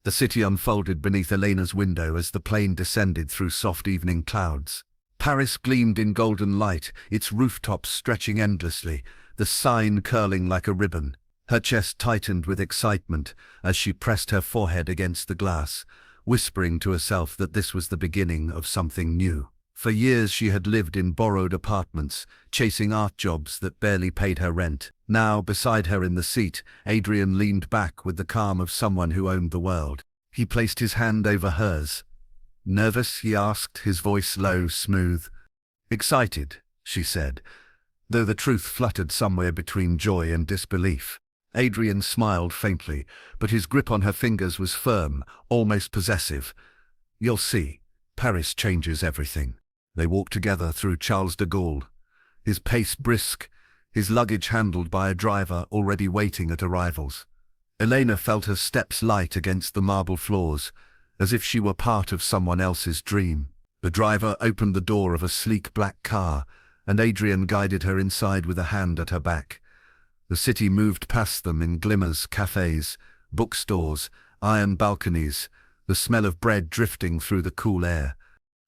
The city unfolded beneath Elena's window as the plane descended through soft evening clouds. Paris gleamed in golden light, its rooftops stretching endlessly, the sign curling like a ribbon. Her chest tightened with excitement as she pressed her forehead against the glass, whispering to herself that this was the beginning of something new. For years she had lived in borrowed apartments, chasing art jobs that barely paid her rent. Now, beside her in the seat, Adrian leaned back with the calm of someone who owned the world. He placed his hand over hers. "Nervous?" he asked, his voice low, smooth. "Excited," she said, though the truth fluttered somewhere between joy and disbelief. Adrian smiled faintly, but his grip on her fingers was firm, almost possessive. "You'll see. Paris changes everything." They walked together through Charles de Gaulle, his pace brisk, his luggage handled by a driver already waiting at arrivals. Elena felt her steps light against the marble floors, as if she were part of someone else's dream. The driver opened the door of a sleek black car, and Adrian guided her inside with a hand at her back. The city moved past them in glimmers, cafes, bookstores, iron balconies, the smell of bread drifting through the cool air.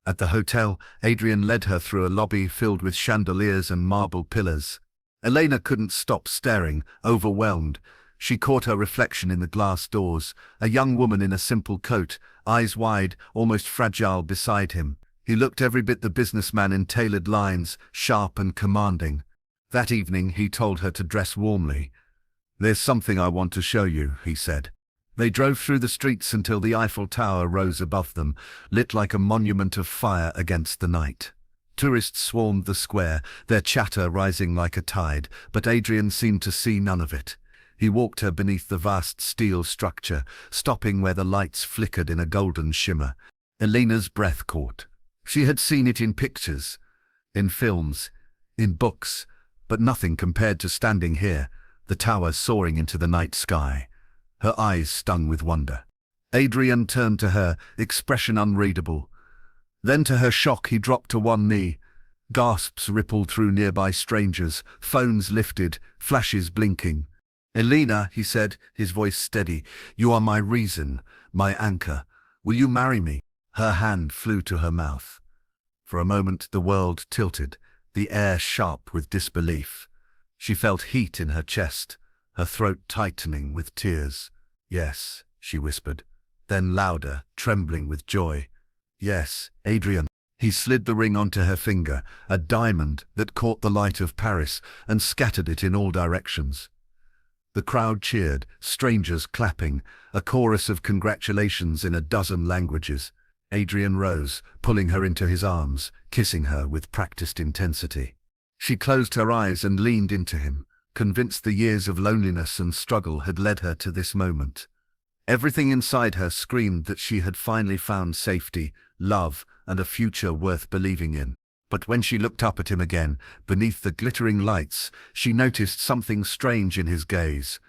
At the hotel, Adrian led her through a lobby filled with chandeliers and marble pillars. Elena couldn't stop staring, overwhelmed. She caught her reflection in the glass doors, a young woman in a simple coat, eyes wide, almost fragile beside him. He looked every bit the businessman in tailored lines, sharp and commanding. That evening he told her to dress warmly. "There's something I want to show you," he said. They drove through the streets until the Eiffel Tower rose above them, lit like a monument of fire against the night. Tourists swarmed the square, their chatter rising like a tide, but Adrian seemed to see none of it. He walked her beneath the vast steel structure, stopping where the lights flickered in a golden shimmer. Elena's breath caught. She had seen it in pictures, in films, in books, but nothing compared to standing here, the tower soaring into the night sky. Her eyes stung with wonder. Adrian turned to her, expression unreadable. Then to her shock he dropped to one knee. Gasps rippled through nearby strangers, phones lifted, flashes blinking. "Elena," he said, his voice steady, "you are my reason, my anchor. Will you marry me?" Her hand flew to her mouth. For a moment the world tilted, the air sharp with disbelief. She felt heat in her chest, her throat tightening with tears. "Yes," she whispered, then louder, trembling with joy. "Yes, Adrian." He slid the ring onto her finger, a diamond that caught the light of Paris and scattered it in all directions. The crowd cheered, strangers clapping, a chorus of congratulations in a dozen languages. Adrian rose, pulling her into his arms, kissing her with practiced intensity. She closed her eyes and leaned into him, convinced the years of loneliness and struggle had led her to this moment. Everything inside her screamed that she had finally found safety, love, and a future worth believing in. But when she looked up at him again, beneath the glittering lights, she noticed something strange in his gaze.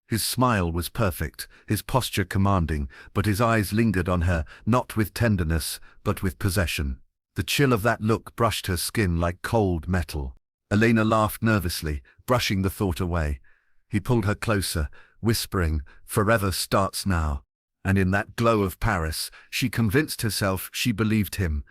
His smile was perfect, his posture commanding, but his eyes lingered on her, not with tenderness, but with possession. The chill of that look brushed her skin like cold metal. Elena laughed nervously, brushing the thought away. He pulled her closer, whispering, "Forever starts now." And in that glow of Paris, she convinced herself she believed him,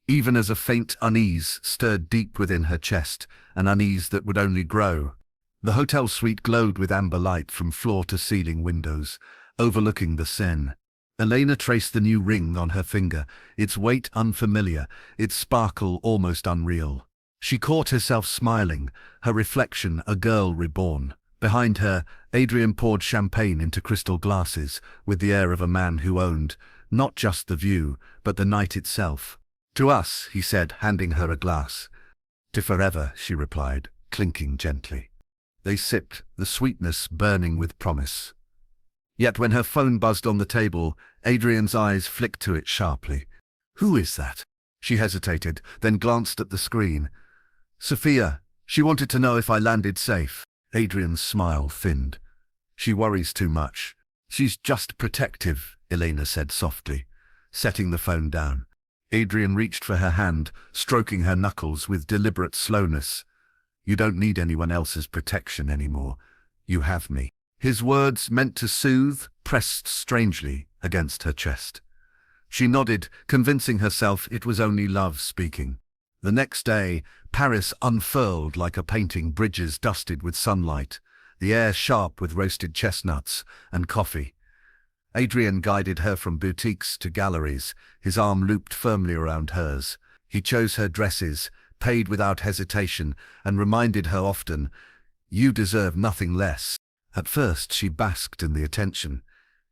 even as a faint unease stirred deep within her chest, an unease that would only grow. The hotel suite glowed with amber light from floor-to-ceiling windows, overlooking the Seine. Elena traced the new ring on her finger, its weight unfamiliar, its sparkle almost unreal. She caught herself smiling, her reflection a girl reborn. Behind her, Adrian poured champagne into crystal glasses, with the air of a man who owned, not just the view, but the night itself. "To us," he said, handing her a glass. "To forever," she replied, clinking gently. They sipped, the sweetness burning with promise. Yet when her phone buzzed on the table, Adrian's eyes flicked to it sharply. "Who is that?" She hesitated, then glanced at the screen. "Sophia. She wanted to know if I landed safe." Adrian's smile thinned. "She worries too much." "She's just protective," Elena said softly, setting the phone down. Adrian reached for her hand, stroking her knuckles with deliberate slowness. "You don't need anyone else's protection anymore. You have me." His words, meant to soothe, pressed strangely. against her chest. She nodded, convincing herself it was only love speaking. The next day, Paris unfurled like a painting, bridges dusted with sunlight, the air sharp with roasted chestnuts and coffee. Adrian guided her from boutiques to galleries, his arm looped firmly around hers. He chose her dresses, paid without hesitation, and reminded her often, "You deserve nothing less." At first she basked in the attention.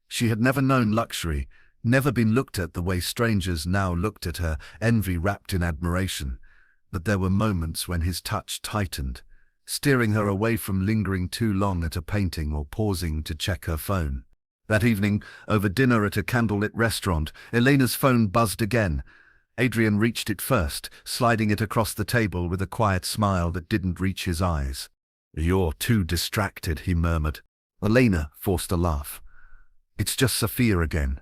She had never known luxury, never been looked at the way strangers now looked at her, envy wrapped in admiration. But there were moments when his touch tightened, steering her away from lingering too long at a painting or pausing to check her phone. That evening, over dinner at a candlelit restaurant, Elena's phone buzzed again. Adrian reached it first, sliding it across the table with a quiet smile that didn't reach his eyes. "You're too distracted," he murmured. Elena forced a laugh. "It's just Sophia again.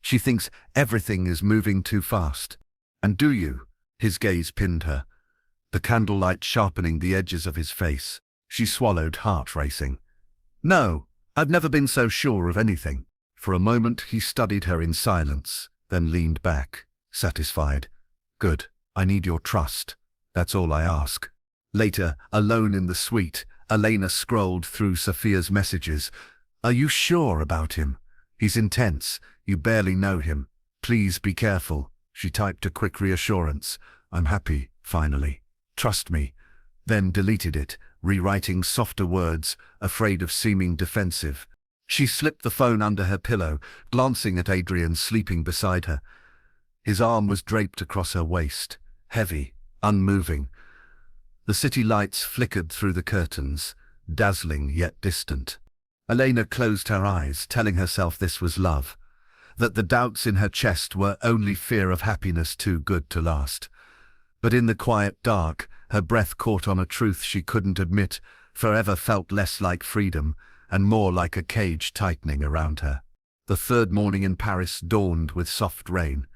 She thinks everything is moving too fast." "And do you?" His gaze pinned her, the candlelight sharpening the edges of his face. She swallowed, heart racing. "No, I've never been so sure of anything." For a moment he studied her in silence, then leaned back, satisfied. "Good. I need your trust. That's all I ask." Later, alone in the suite, Elena scrolled through Sophia's messages. "Are you sure about him? He's intense. You barely know him. Please be careful." She typed a quick reassurance. "I'm happy, finally. Trust me." Then deleted it, rewriting softer words, afraid of seeming defensive. She slipped the phone under her pillow, glancing at Adrian sleeping beside her. His arm was draped across her waist, heavy, unmoving. The city lights flickered through the curtains, dazzling yet distant. Elena closed her eyes, telling herself this was love, that the doubts in her chest were only fear of happiness too good to last. But in the quiet dark, her breath caught on a truth she couldn't admit. Forever felt less like freedom, and more like a cage tightening around her. The third morning in Paris dawned with soft rain.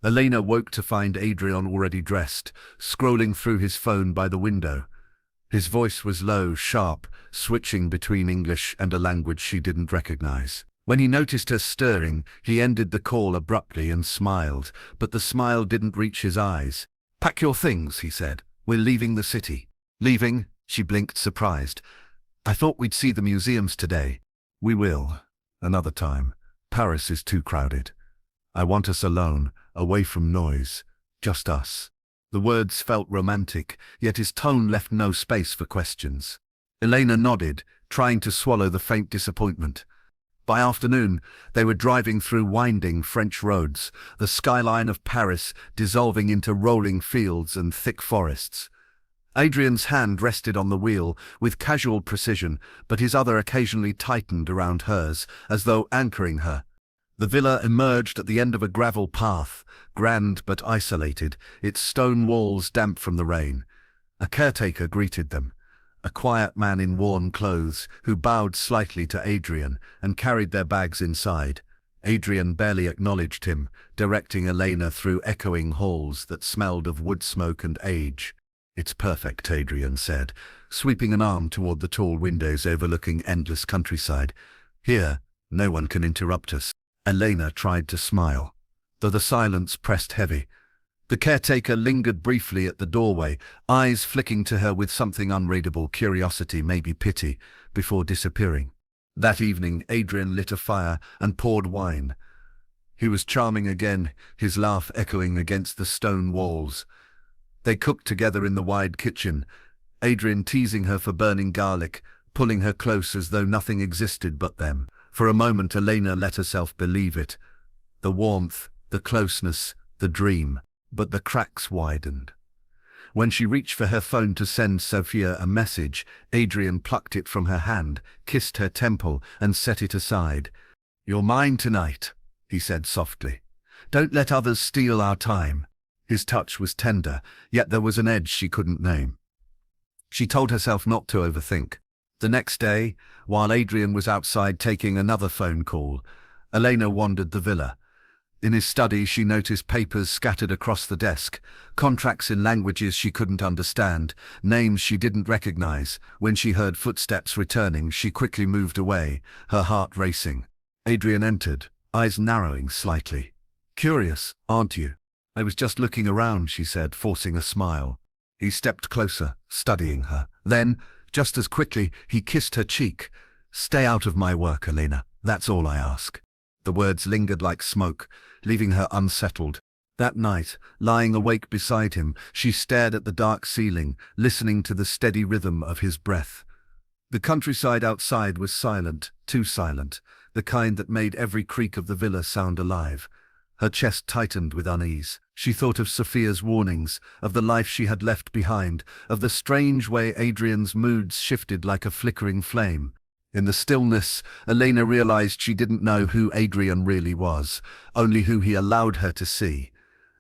Elena woke to find Adrian already dressed, scrolling through his phone by the window. His voice was low, sharp, switching between English and a language she didn't recognize. When he noticed her stirring, he ended the call abruptly and smiled, but the smile didn't reach his eyes. "Pack your things," he said. "We're leaving the city." "Leaving?" She blinked, surprised. "I thought we'd see the museums today." "We will. Another time. Paris is too crowded. I want us alone, away from noise. Just us." The words felt romantic, yet his tone left no space for questions. Elena nodded, trying to swallow the faint disappointment. By afternoon, they were driving through winding French roads, the skyline of Paris dissolving into rolling fields and thick forests. Adrian's hand rested on the wheel with casual precision, but his other occasionally tightened around hers, as though anchoring her. The villa emerged at the end of a gravel path, grand but isolated, its stone walls damp from the rain. A caretaker greeted them, a quiet man in worn clothes who bowed slightly to Adrian and carried their bags inside. Adrian barely acknowledged him, directing Elena through echoing halls that smelled of wood smoke and age. "It's perfect," Adrian said, sweeping an arm toward the tall windows overlooking endless countryside. "Here, no one can interrupt us." Elena tried to smile, though the silence pressed heavy. The caretaker lingered briefly at the doorway, eyes flicking to her with something unreadable, curiosity, maybe pity, before disappearing. That evening, Adrian lit a fire and poured wine. He was charming again, his laugh echoing against the stone walls. They cooked together in the wide kitchen, Adrian teasing her for burning garlic, pulling her close as though nothing existed but them. For a moment, Elena let herself believe it. The warmth, the closeness, the dream. But the cracks widened. When she reached for her phone to send Sophia a message, Adrian plucked it from her hand, kissed her temple, and set it aside. "You're mine tonight," he said softly. "Don't let others steal our time." His touch was tender, yet there was an edge she couldn't name. She told herself not to overthink. The next day, while Adrian was outside taking another phone call, Elena wandered the villa. In his study, she noticed papers scattered across the desk, contracts in languages she couldn't understand, names she didn't recognize. When she heard footsteps returning, she quickly moved away, her heart racing. Adrian entered, eyes narrowing slightly. "Curious, aren't you?" "I was just looking around," she said, forcing a smile. He stepped closer, studying her. Then, just as quickly, he kissed her cheek. "Stay out of my work, Elena. That's all I ask." The words lingered like smoke, leaving her unsettled. That night, lying awake beside him, she stared at the dark ceiling, listening to the steady rhythm of his breath. The countryside outside was silent, too silent, the kind that made every creak of the villa sound alive. Her chest tightened with unease. She thought of Sophia's warnings, of the life she had left behind, of the strange way Adrian's moods shifted like a flickering flame. In the stillness, Elena realized she didn't know who Adrian really was, only who he allowed her to see.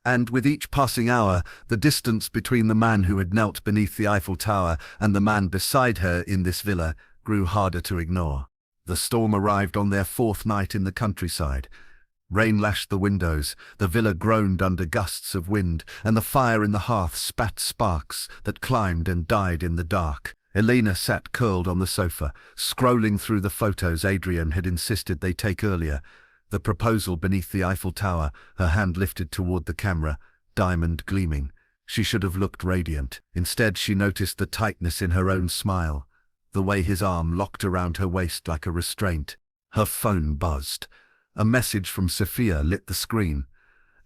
And with each passing hour, the distance between the man who had knelt beneath the Eiffel Tower and the man beside her in this villa grew harder to ignore. The storm arrived on their fourth night in the countryside. Rain lashed the windows, the villa groaned under gusts of wind, and the fire in the hearth spat sparks that climbed and died in the dark. Elena sat curled on the sofa, scrolling through the photos Adrian had insisted they take earlier. The proposal beneath the Eiffel Tower, her hand lifted toward the camera, diamond gleaming. She should have looked radiant. Instead, she noticed the tightness in her own smile, the way his arm locked around her waist like a restraint. Her phone buzzed. A message from Sophia lit the screen.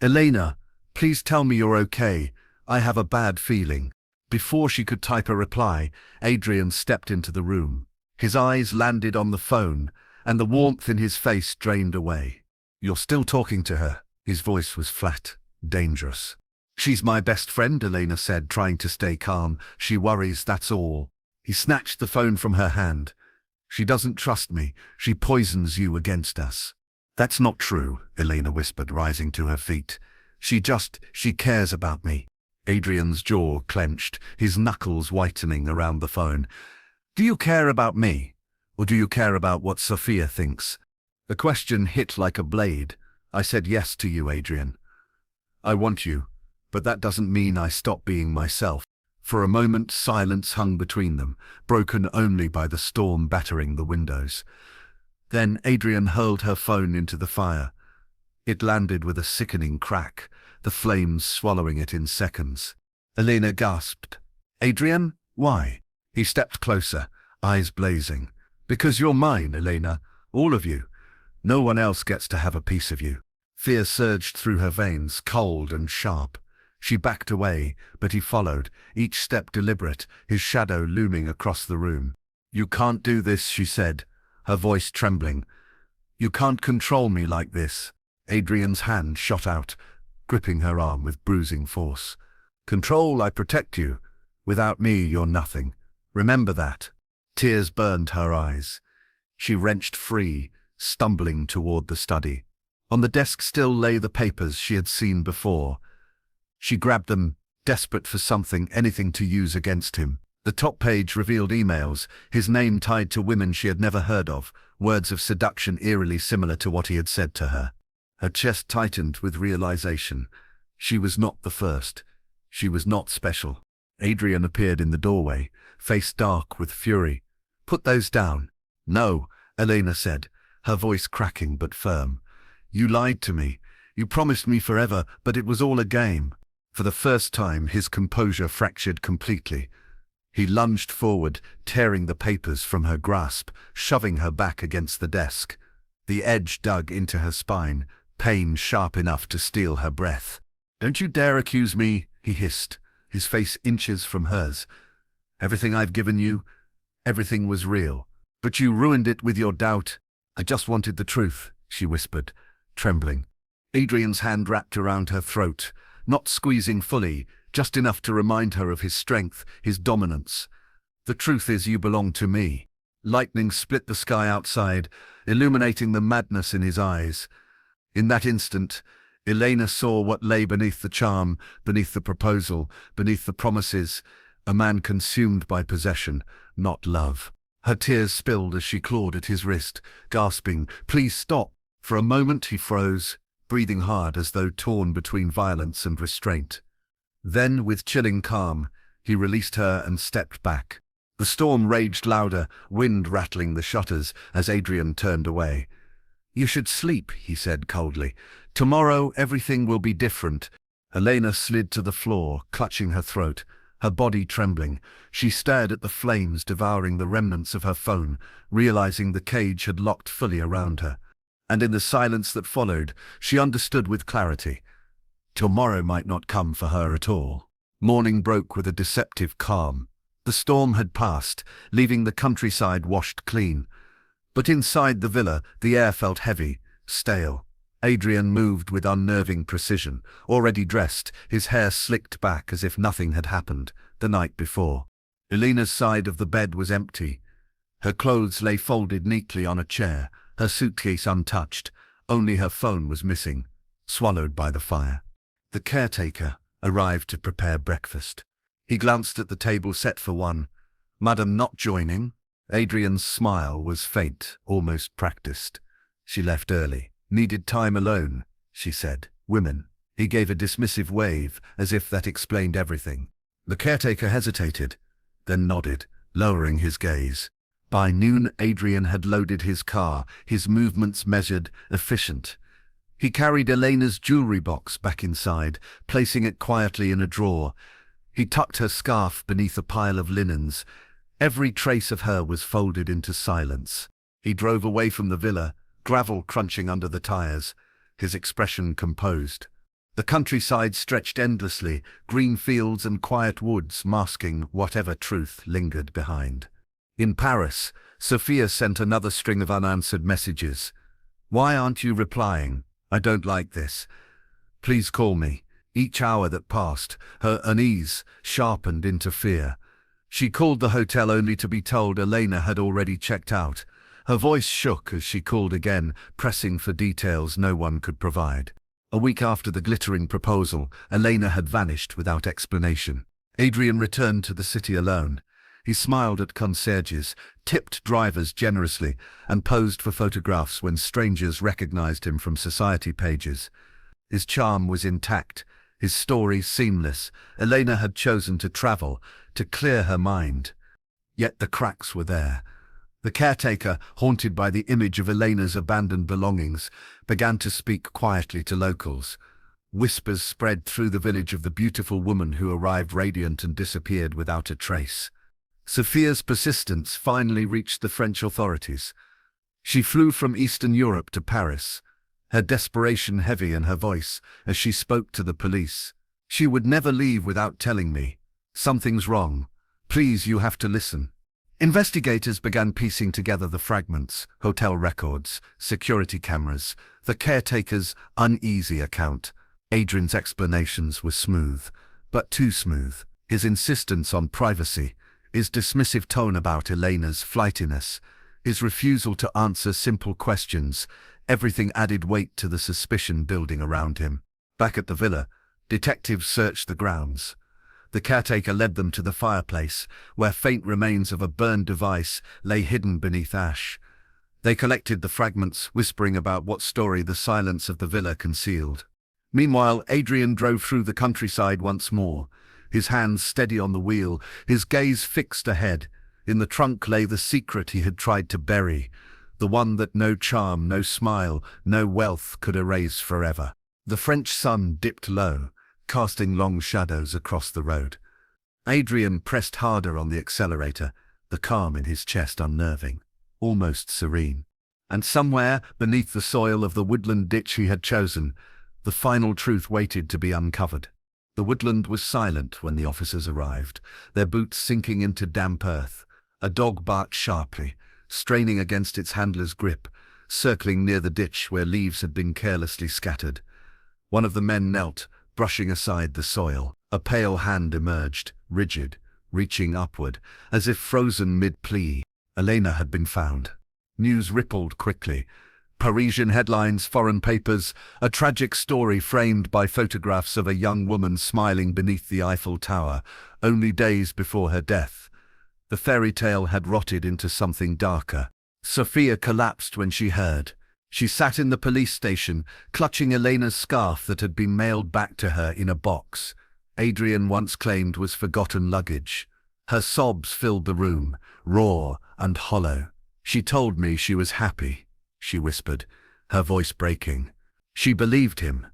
"Elena, please tell me you're okay. I have a bad feeling." Before she could type a reply, Adrian stepped into the room. His eyes landed on the phone, and the warmth in his face drained away. "You're still talking to her?" His voice was flat, dangerous. "She's my best friend," Elena said, trying to stay calm. "She worries, that's all." He snatched the phone from her hand. "She doesn't trust me. She poisons you against us." "That's not true," Elena whispered, rising to her feet. She cares about me." Adrian's jaw clenched, his knuckles whitening around the phone. "Do you care about me? Or do you care about what Sophia thinks?" The question hit like a blade. "I said yes to you, Adrian. I want you, but that doesn't mean I stop being myself." For a moment, silence hung between them, broken only by the storm battering the windows. Then Adrian hurled her phone into the fire. It landed with a sickening crack, the flames swallowing it in seconds. Elena gasped. "Adrian, why?" He stepped closer, eyes blazing. "Because you're mine, Elena. All of you. No one else gets to have a piece of you." Fear surged through her veins, cold and sharp. She backed away, but he followed, each step deliberate, his shadow looming across the room. "You can't do this," she said, her voice trembling. "You can't control me like this." Adrian's hand shot out, gripping her arm with bruising force. "Control, I protect you. Without me, you're nothing. Remember that." Tears burned her eyes. She wrenched free, stumbling toward the study. On the desk still lay the papers she had seen before. She grabbed them, desperate for something, anything to use against him. The top page revealed emails, his name tied to women she had never heard of, words of seduction eerily similar to what he had said to her. Her chest tightened with realization. She was not the first. She was not special. Adrian appeared in the doorway, face dark with fury. "Put those down." "No," Elena said, her voice cracking but firm. "You lied to me. You promised me forever, but it was all a game." For the first time, his composure fractured completely. He lunged forward, tearing the papers from her grasp, shoving her back against the desk. The edge dug into her spine, pain sharp enough to steal her breath. "Don't you dare accuse me," he hissed, his face inches from hers. "Everything I've given you, everything was real. But you ruined it with your doubt." "I just wanted the truth," she whispered, trembling. Adrian's hand wrapped around her throat, not squeezing fully, just enough to remind her of his strength, his dominance. "The truth is you belong to me." Lightning split the sky outside, illuminating the madness in his eyes. In that instant, Elena saw what lay beneath the charm, beneath the proposal, beneath the promises, a man consumed by possession, not love. Her tears spilled as she clawed at his wrist, gasping, "Please stop." For a moment he froze, breathing hard as though torn between violence and restraint. Then, with chilling calm, he released her and stepped back. The storm raged louder, wind rattling the shutters as Adrian turned away. You should sleep, he said coldly. Tomorrow everything will be different. Elena slid to the floor, clutching her throat, her body trembling. She stared at the flames devouring the remnants of her phone, realizing the cage had locked fully around her. And in the silence that followed, she understood with clarity. Tomorrow might not come for her at all. Morning broke with a deceptive calm. The storm had passed, leaving the countryside washed clean. But inside the villa, the air felt heavy, stale. Adrian moved with unnerving precision, already dressed, his hair slicked back as if nothing had happened the night before. Elena's side of the bed was empty. Her clothes lay folded neatly on a chair, her suitcase untouched. Only her phone was missing, swallowed by the fire. The caretaker arrived to prepare breakfast. He glanced at the table set for one. Madam not joining? Adrian's smile was faint, almost practiced. She left early. Needed time alone, she said. Women. He gave a dismissive wave, as if that explained everything. The caretaker hesitated, then nodded, lowering his gaze. By noon, Adrian had loaded his car, his movements measured, efficient. He carried Elena's jewelry box back inside, placing it quietly in a drawer. He tucked her scarf beneath a pile of linens. Every trace of her was folded into silence. He drove away from the villa, gravel crunching under the tires, his expression composed. The countryside stretched endlessly, green fields and quiet woods masking whatever truth lingered behind. In Paris, Sophia sent another string of unanswered messages. Why aren't you replying? I don't like this. Please call me. Each hour that passed, her unease sharpened into fear. She called the hotel only to be told Elena had already checked out. Her voice shook as she called again, pressing for details no one could provide. A week after the glittering proposal, Elena had vanished without explanation. Adrian returned to the city alone. He smiled at concierges, tipped drivers generously, and posed for photographs when strangers recognized him from society pages. His charm was intact, his story seamless. Elena had chosen to travel, to clear her mind. Yet the cracks were there. The caretaker, haunted by the image of Elena's abandoned belongings, began to speak quietly to locals. Whispers spread through the village of the beautiful woman who arrived radiant and disappeared without a trace. Sophia's persistence finally reached the French authorities. She flew from Eastern Europe to Paris, her desperation heavy in her voice as she spoke to the police. She would never leave without telling me. Something's wrong. Please, you have to listen. Investigators began piecing together the fragments, hotel records, security cameras, the caretaker's uneasy account. Adrian's explanations were smooth, but too smooth. His insistence on privacy, his dismissive tone about Elena's flightiness, his refusal to answer simple questions, everything added weight to the suspicion building around him. Back at the villa, detectives searched the grounds. The caretaker led them to the fireplace, where faint remains of a burned device lay hidden beneath ash. They collected the fragments, whispering about what story the silence of the villa concealed. Meanwhile, Adrian drove through the countryside once more, his hands steady on the wheel, his gaze fixed ahead. In the trunk lay the secret he had tried to bury, the one that no charm, no smile, no wealth could erase forever. The French sun dipped low, casting long shadows across the road. Adrian pressed harder on the accelerator, the calm in his chest unnerving, almost serene. And somewhere, beneath the soil of the woodland ditch he had chosen, the final truth waited to be uncovered. The woodland was silent when the officers arrived, their boots sinking into damp earth. A dog barked sharply, straining against its handler's grip, circling near the ditch where leaves had been carelessly scattered. One of the men knelt, brushing aside the soil. A pale hand emerged, rigid, reaching upward, as if frozen mid-plea. Elena had been found. News rippled quickly. Parisian headlines, foreign papers, a tragic story framed by photographs of a young woman smiling beneath the Eiffel Tower, only days before her death. The fairy tale had rotted into something darker. Sophia collapsed when she heard. She sat in the police station, clutching Elena's scarf that had been mailed back to her in a box. Adrian once claimed was forgotten luggage. Her sobs filled the room, raw and hollow. She told me she was happy, she whispered, her voice breaking. She believed him.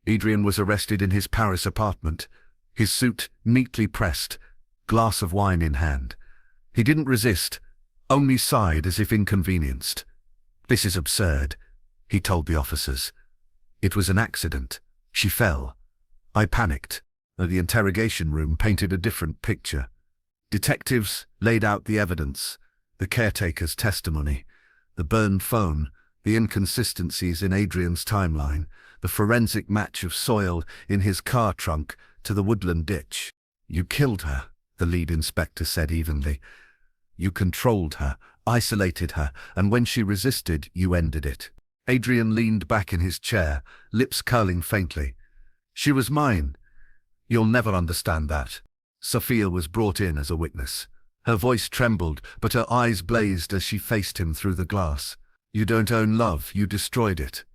Adrian was arrested in his Paris apartment, his suit neatly pressed, glass of wine in hand. He didn't resist, only sighed as if inconvenienced. "This is absurd," he told the officers. "It was an accident. She fell." I panicked. The interrogation room painted a different picture. Detectives laid out the evidence, the caretaker's testimony, the burned phone, the inconsistencies in Adrian's timeline, the forensic match of soil in his car trunk to the woodland ditch. "You killed her," the lead inspector said evenly. "You controlled her, isolated her, and when she resisted, you ended it." Adrian leaned back in his chair, lips curling faintly. "She was mine. You'll never understand that." Sophia was brought in as a witness. Her voice trembled, but her eyes blazed as she faced him through the glass. "You don't own love, you destroyed it."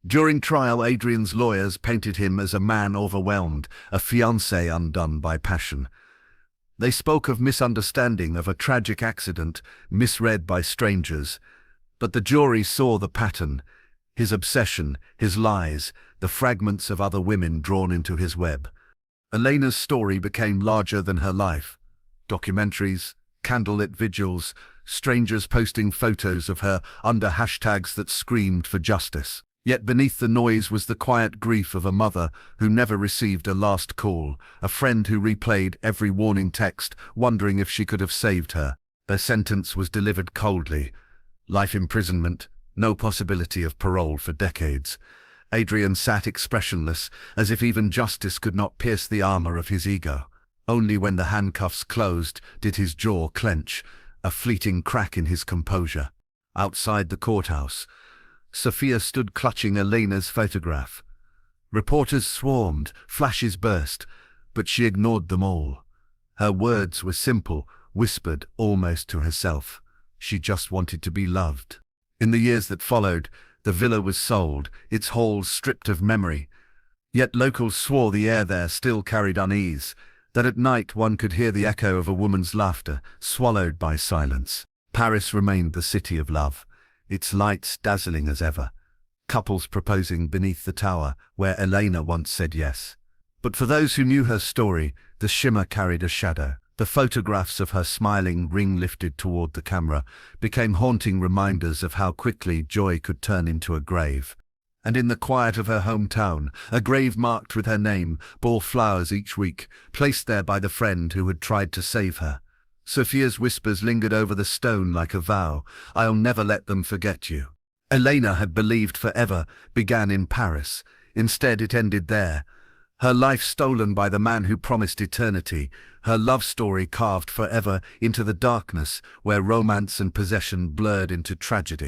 During trial, Adrian's lawyers painted him as a man overwhelmed, a fiancé undone by passion. They spoke of misunderstanding, of a tragic accident, misread by strangers. But the jury saw the pattern, his obsession, his lies, the fragments of other women drawn into his web. Elena's story became larger than her life. Documentaries, candlelit vigils, strangers posting photos of her under hashtags that screamed for justice. Yet beneath the noise was the quiet grief of a mother who never received a last call, a friend who replayed every warning text, wondering if she could have saved her. Their sentence was delivered coldly. Life imprisonment, no possibility of parole for decades. Adrian sat expressionless, as if even justice could not pierce the armor of his ego. Only when the handcuffs closed did his jaw clench, a fleeting crack in his composure. Outside the courthouse, Sophia stood clutching Elena's photograph. Reporters swarmed, flashes burst, but she ignored them all. Her words were simple, whispered almost to herself. She just wanted to be loved. In the years that followed, the villa was sold, its halls stripped of memory. Yet locals swore the air there still carried unease, that at night one could hear the echo of a woman's laughter, swallowed by silence. Paris remained the city of love, its lights dazzling as ever. Couples proposing beneath the tower, where Elena once said yes. But for those who knew her story, the shimmer carried a shadow. The photographs of her smiling, ring lifted toward the camera, became haunting reminders of how quickly joy could turn into a grave. And in the quiet of her hometown, a grave marked with her name bore flowers each week, placed there by the friend who had tried to save her. Sophia's whispers lingered over the stone like a vow. "I'll never let them forget you." Elena had believed forever began in Paris. Instead, it ended there. Her life stolen by the man who promised eternity, her love story carved forever into the darkness where romance and possession blurred into tragedy.